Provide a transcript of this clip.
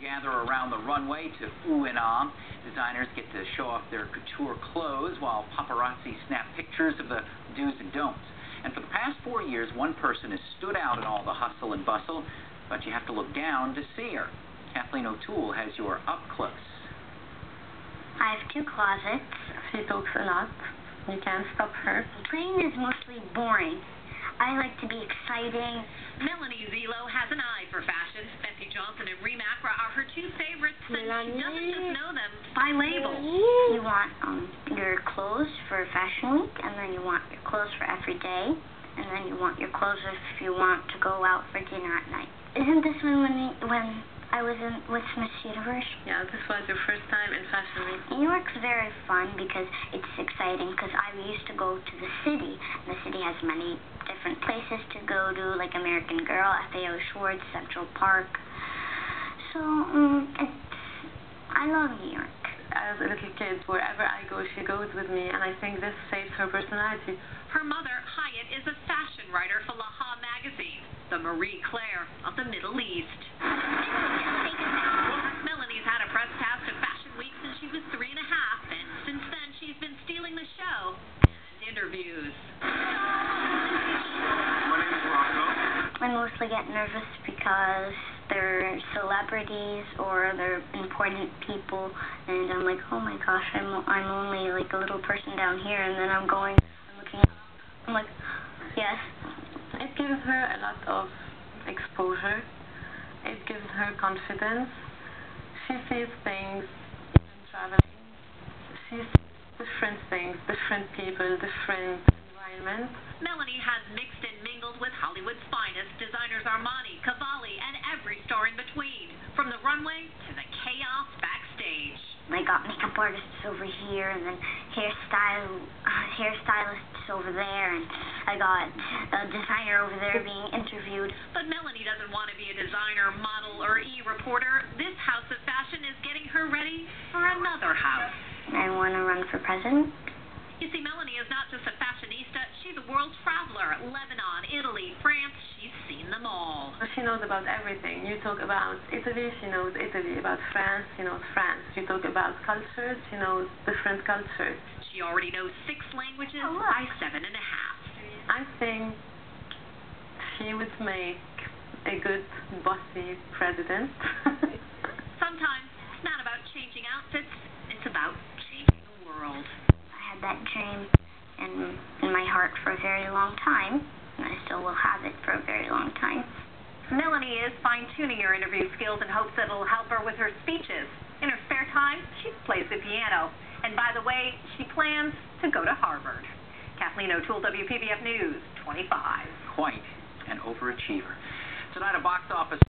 gather around the runway to ooh and ah. Designers get to show off their couture clothes while paparazzi snap pictures of the do's and don'ts. And for the past 4 years, one person has stood out in all the hustle and bustle, but you have to look down to see her. Kathleen O'Toole has your up close. I have 2 closets. She talks a lot. You can't stop her. Playing is mostly boring. I like to be exciting. Melanie Zilo has an eye for fashion. Betsy Johnson and Reem Acra are her 2 favorites, and she doesn't just know them by label. You want your clothes for Fashion Week, and then you want your clothes for every day, and then you want your clothes if you want to go out for dinner at night. Isn't this when I was with Miss Universe? Yeah, this was your first time in Fashion Week. New York's very fun because it's exciting, because I used to go to the city, and the city has many different places to go to, like American Girl, FAO Schwartz, Central Park. So, I love New York. As a little kid, wherever I go, she goes with me, and I think this shapes her personality. Her mother, Hyatt, is a fashion writer for Laha magazine, the Marie Claire of the Middle East. Melanie's had a press pass to Fashion Week since she was 3 and a half, and since then she's been stealing the show and interviews. I mostly get nervous because they're celebrities or they're important people, and I'm like, oh my gosh, I'm only like a little person down here, and then I'm looking up, I'm like, yes. It gives her a lot of exposure. It gives her confidence. She sees things in traveling. She sees different things, different people, different environments. Melanie has mixed and mingled with Hollywood's finest, designers Armani, Cavalli, and every star in between, from the runway to the chaos backstage. I got makeup artists over here, and then hairstylists over there, and I got a designer over there being interviewed. But Melanie doesn't want to be a designer, model, or e-reporter. This house of fashion is getting her ready for another house. I want to run for president. You see, Melanie is not just a fashionista, she's a world traveler. Lebanon, Italy, France, she's seen them all. She knows about everything. You talk about Italy, she knows Italy. About France, she knows France. You talk about cultures, she knows different cultures. She already knows 6 languages by 7 and a half. I think she would make a good bossy president. Sometimes it's not about changing outfits, it's about changing the world. That dream in my heart for a very long time, and I still will have it for a very long time. Melanie is fine-tuning her interview skills in hopes that it'll help her with her speeches. In her spare time, she plays the piano. And by the way, she plans to go to Harvard. Kathleen O'Toole, WPBF News, 25. Quite an overachiever. Tonight, a box office